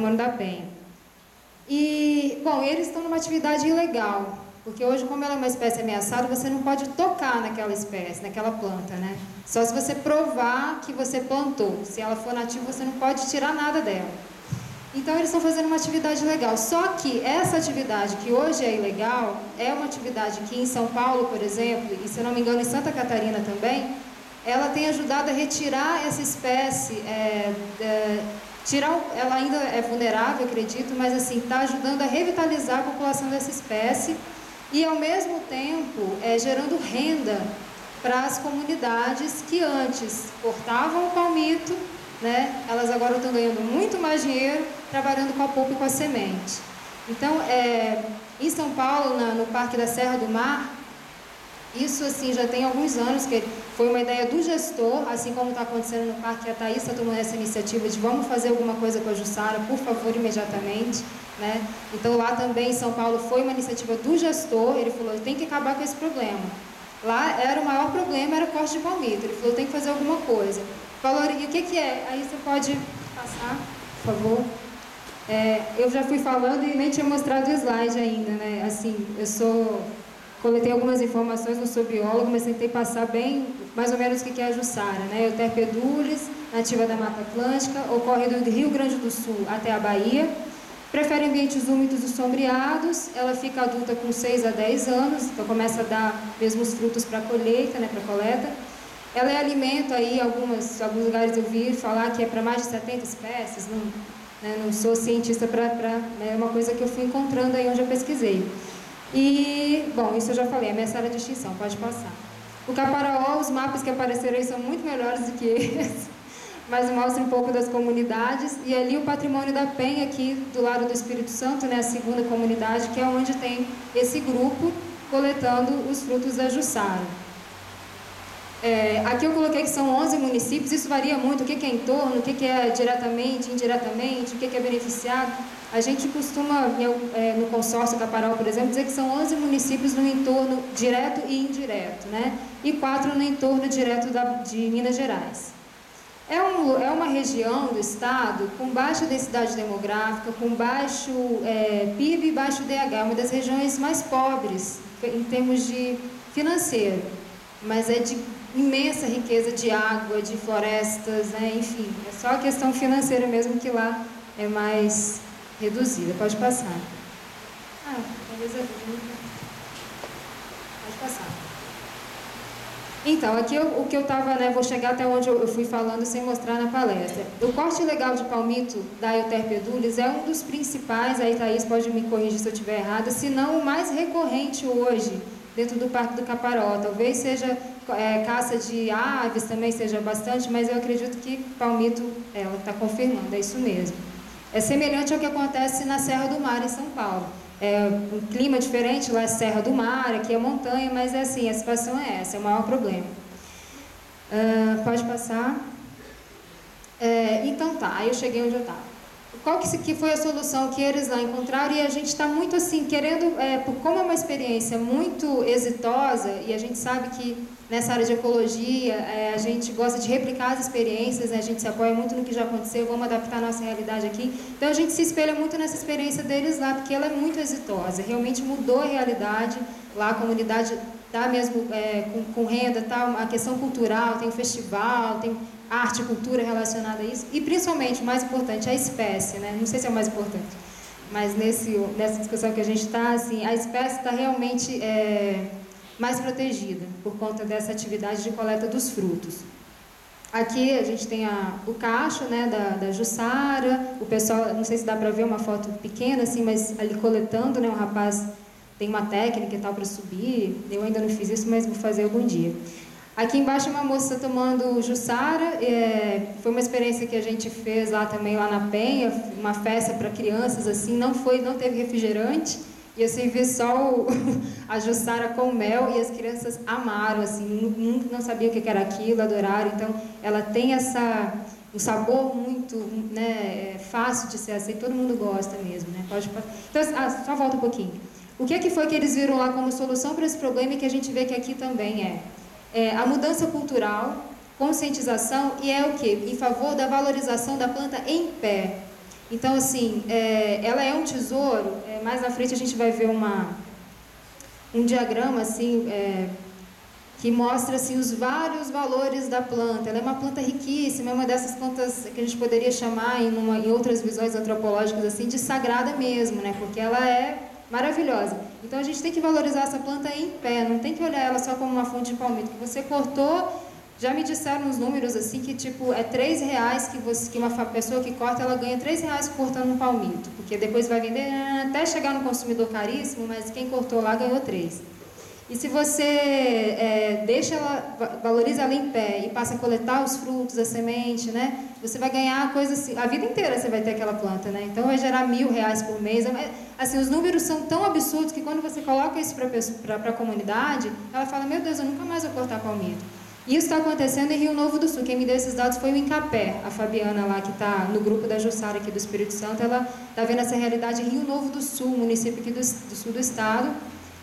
Patrimônio da Penha. E, bom, eles estão numa atividade ilegal, porque hoje, como ela é uma espécie ameaçada, você não pode tocar naquela espécie, naquela planta, né? Só se você provar que você plantou. Se ela for nativa, você não pode tirar nada dela. Então, eles estão fazendo uma atividade ilegal. Só que essa atividade, que hoje é ilegal, é uma atividade que em São Paulo, por exemplo, e se eu não me engano em Santa Catarina também, ela tem ajudado a retirar essa espécie, ela ainda é vulnerável, acredito, mas assim, está ajudando a revitalizar a população dessa espécie e, ao mesmo tempo, gerando renda para as comunidades que antes cortavam o palmito, né? Elas agora estão ganhando muito mais dinheiro trabalhando com a polpa e com a semente. Então, em São Paulo, no Parque da Serra do Mar, isso assim já tem alguns anos, que foi uma ideia do gestor, assim como está acontecendo no parque, a Thaís está tomando essa iniciativa de vamos fazer alguma coisa com a Jussara, por favor, imediatamente, né? Então lá também em São Paulo foi uma iniciativa do gestor, ele falou, tem que acabar com esse problema. Lá era o maior problema, era o corte de palmito, ele falou, tem que fazer alguma coisa. Falou, e o que é? Aí você pode passar, por favor. Eu já fui falando e nem tinha mostrado o slide ainda, né? Assim, coletei algumas informações, não sou biólogo, mas tentei passar bem, mais ou menos o que é a Jussara, né? Euterpe edulis, nativa da Mata Atlântica, ocorre do Rio Grande do Sul até a Bahia, prefere ambientes úmidos e sombreados, ela fica adulta com 6 a 10 anos, então começa a dar mesmo os frutos para colheita, né, para coleta. Ela é alimento aí, alguns lugares eu vi falar que é para mais de 70 espécies, não sou cientista é uma coisa que eu fui encontrando aí onde eu pesquisei. E, bom, isso eu já falei, ameaçada de extinção, pode passar. O Caparaó, os mapas que apareceram aí são muito melhores do que esse, mas mostra um pouco das comunidades. E ali o Patrimônio da Penha, aqui do lado do Espírito Santo, né, a segunda comunidade, que é onde tem esse grupo coletando os frutos da Jussara. Aqui eu coloquei que são 11 municípios, isso varia muito, o que é em torno, o que é diretamente, indiretamente, o que é beneficiado. A gente costuma, no consórcio Caparaó, por exemplo, dizer que são 11 municípios no entorno direto e indireto, né? E 4 no entorno direto de Minas Gerais. É uma região do estado com baixa densidade demográfica, com baixo PIB e baixo DH, uma das regiões mais pobres em termos de financeiro, mas é de imensa riqueza de água, de florestas, né? Enfim, é só a questão financeira mesmo que lá é mais reduzida. Pode passar. Talvez pode passar. Então, aqui o que eu estava, né, vou chegar até onde eu fui falando sem mostrar na palestra. O corte ilegal de palmito da Euterpe edulis é um dos principais, aí Thaís pode me corrigir se eu estiver errada, se não o mais recorrente hoje dentro do Parque do Caparaó. Talvez seja caça de aves também seja bastante, mas eu acredito que palmito, ela está confirmando, é isso mesmo. É semelhante ao que acontece na Serra do Mar, em São Paulo. Um clima diferente, lá é Serra do Mar, aqui é montanha, mas é assim, a situação é essa, é o maior problema. Pode passar. Então tá, aí eu cheguei onde eu estava. Qual que foi a solução que eles lá encontraram? E a gente está muito assim, querendo, como é uma experiência muito exitosa, e a gente sabe que nessa área de ecologia, a gente gosta de replicar as experiências, né? A gente se apoia muito no que já aconteceu, vamos adaptar a nossa realidade aqui. Então a gente se espelha muito nessa experiência deles lá, porque ela é muito exitosa, realmente mudou a realidade, lá a comunidade está mesmo com renda, tá, a questão cultural, tem festival, tem arte e cultura relacionada a isso, e principalmente, o mais importante, a espécie, né? Não sei se é o mais importante, mas nessa discussão que a gente está, assim, a espécie está realmente mais protegida por conta dessa atividade de coleta dos frutos. Aqui a gente tem o cacho, né, da Jussara, o pessoal, não sei se dá para ver uma foto pequena, assim, mas ali coletando, né, o rapaz tem uma técnica e tal para subir, eu ainda não fiz isso, mas vou fazer algum dia. Aqui embaixo uma moça tomando Jussara, foi uma experiência que a gente fez lá também, lá na Penha, uma festa para crianças, assim, não teve refrigerante, e eu servi só a Jussara com mel, e as crianças amaram, assim, não sabiam o que era aquilo, adoraram. Então ela tem um sabor muito, né, fácil de ser aceito, todo mundo gosta mesmo, né? Então, só volta um pouquinho. O que foi que eles viram lá como solução para esse problema e que a gente vê que aqui também a mudança cultural, conscientização, e o quê? Em favor da valorização da planta em pé. Então, assim, ela é um tesouro. Mais na frente a gente vai ver um diagrama, assim, que mostra assim, os vários valores da planta. Ela é uma planta riquíssima, é uma dessas plantas que a gente poderia chamar, em outras visões antropológicas, assim, de sagrada mesmo, né? Porque ela é maravilhosa. Então a gente tem que valorizar essa planta em pé, não tem que olhar ela só como uma fonte de palmito. Que você cortou, já me disseram uns números assim, que tipo, é R$3 que uma pessoa que corta, ela ganha R$3 cortando um palmito. Porque depois vai vender até chegar no consumidor caríssimo, mas quem cortou lá ganhou 3. E se você valoriza ela em pé e passa a coletar os frutos, a semente, né? Você vai ganhar coisas assim, a vida inteira você vai ter aquela planta, né? Então vai gerar R$1.000 por mês. Assim, os números são tão absurdos que quando você coloca isso para a comunidade, ela fala, meu Deus, eu nunca mais vou cortar palmito. E isso está acontecendo em Rio Novo do Sul. Quem me deu esses dados foi o Incapé, a Fabiana lá, que está no grupo da Jussara aqui do Espírito Santo. Ela está vendo essa realidade em Rio Novo do Sul, município aqui do sul do estado,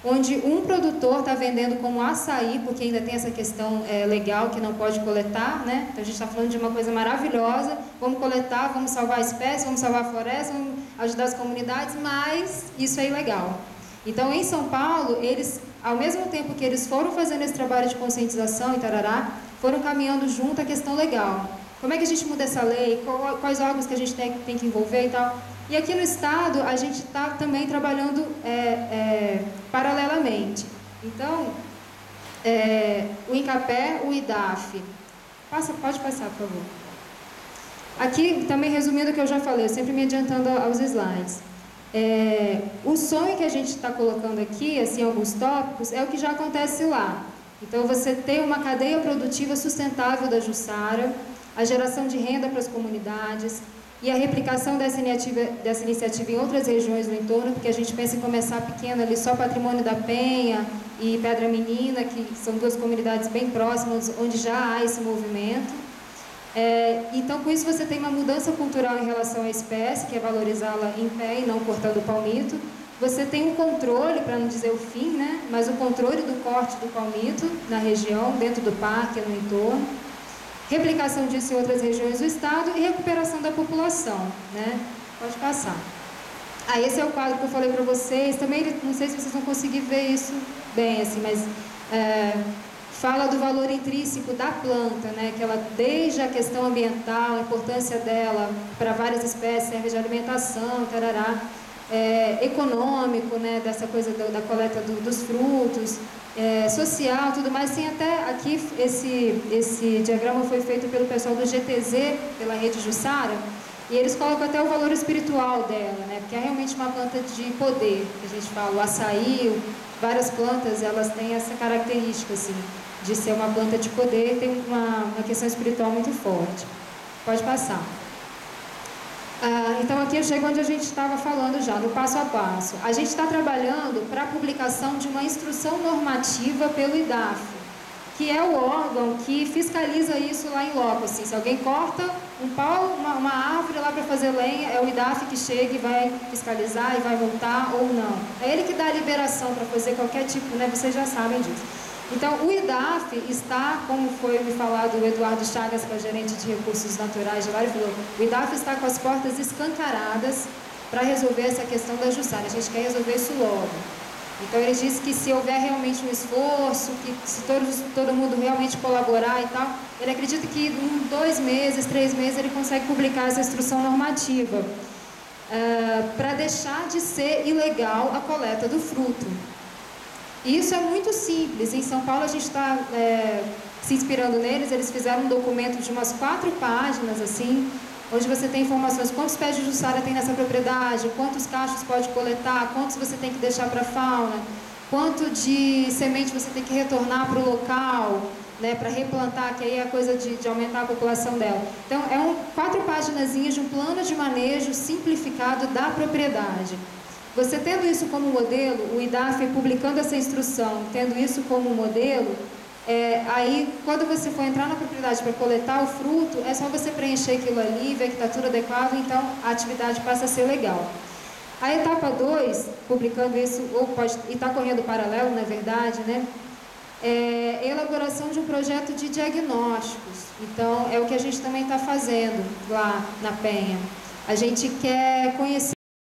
onde um produtor está vendendo como açaí, porque ainda tem essa questão legal que não pode coletar, né? Então a gente está falando de uma coisa maravilhosa, vamos coletar, vamos salvar a espécie, vamos salvar a floresta, vamos ajudar as comunidades, mas isso é ilegal. Então em São Paulo, eles, ao mesmo tempo que eles foram fazendo esse trabalho de conscientização e tarará, foram caminhando junto à questão legal. Como é que a gente muda essa lei? Quais órgãos que a gente tem que envolver e tal? E aqui no estado, a gente está também trabalhando paralelamente. Então, o Incapé, o IDAF. Pode passar, por favor. Aqui, também resumindo o que eu já falei, sempre me adiantando aos slides. O sonho que a gente está colocando aqui, assim, alguns tópicos, é o que já acontece lá. Então, você tem uma cadeia produtiva sustentável da Jussara, a geração de renda para as comunidades e a replicação dessa iniciativa em outras regiões do entorno, porque a gente pensa em começar pequeno ali, só Patrimônio da Penha e Pedra Menina, que são duas comunidades bem próximas, onde já há esse movimento. Então, com isso, você tem uma mudança cultural em relação à espécie, que é valorizá-la em pé e não cortando o palmito. Você tem um controle, para não dizer o fim, né? Mas o controle do corte do palmito na região, dentro do parque, no entorno. Replicação disso em outras regiões do estado e recuperação da população, né? Pode passar. Esse é o quadro que eu falei para vocês. Também, não sei se vocês vão conseguir ver isso bem, assim, mas fala do valor intrínseco da planta, né? Que ela, desde a questão ambiental, a importância dela para várias espécies, serve de alimentação, tarará, econômico, né? Dessa coisa da coleta dos frutos, social, tudo mais. Tem até aqui, esse diagrama foi feito pelo pessoal do GTZ, pela rede Jussara, e eles colocam até o valor espiritual dela, né? Porque é realmente uma planta de poder, que a gente fala, o açaí, várias plantas, elas têm essa característica, assim, de ser uma planta de poder, tem uma questão espiritual muito forte. Pode passar. Então aqui eu chego onde a gente estava falando já, no passo a passo. A gente está trabalhando para a publicação de uma instrução normativa pelo IDAF, que é o órgão que fiscaliza isso lá em loco. Assim, se alguém corta um pau, uma árvore lá para fazer lenha, é o IDAF que chega e vai fiscalizar e vai multar ou não. É ele que dá a liberação para fazer qualquer tipo, né? Vocês já sabem disso. Então, o IDAF está, como foi me falado o Eduardo Chagas, que é o gerente de recursos naturais de lá, ele falou, o IDAF está com as portas escancaradas para resolver essa questão da Jussara. A gente quer resolver isso logo. Então, ele disse que se houver realmente um esforço, que se todo mundo realmente colaborar e tal, ele acredita que em 2 meses, 3 meses, ele consegue publicar essa instrução normativa para deixar de ser ilegal a coleta do fruto. E isso é muito simples. Em São Paulo a gente está se inspirando neles. Eles fizeram um documento de umas 4 páginas, assim, onde você tem informações, quantos pés de Jussara tem nessa propriedade, quantos cachos pode coletar, quantos você tem que deixar para a fauna, quanto de semente você tem que retornar para o local, né, para replantar, que aí é a coisa de aumentar a população dela. Então, 4 páginazinhas de um plano de manejo simplificado da propriedade. Você tendo isso como modelo, o IDAF publicando essa instrução, tendo isso como modelo, aí quando você for entrar na propriedade para coletar o fruto, é só você preencher aquilo ali, ver que está tudo adequado, então a atividade passa a ser legal. A etapa 2, publicando isso, e está correndo paralelo, na verdade, né? Elaboração de um projeto de diagnósticos. Então, é o que a gente também está fazendo lá na Penha. A gente quer conhecer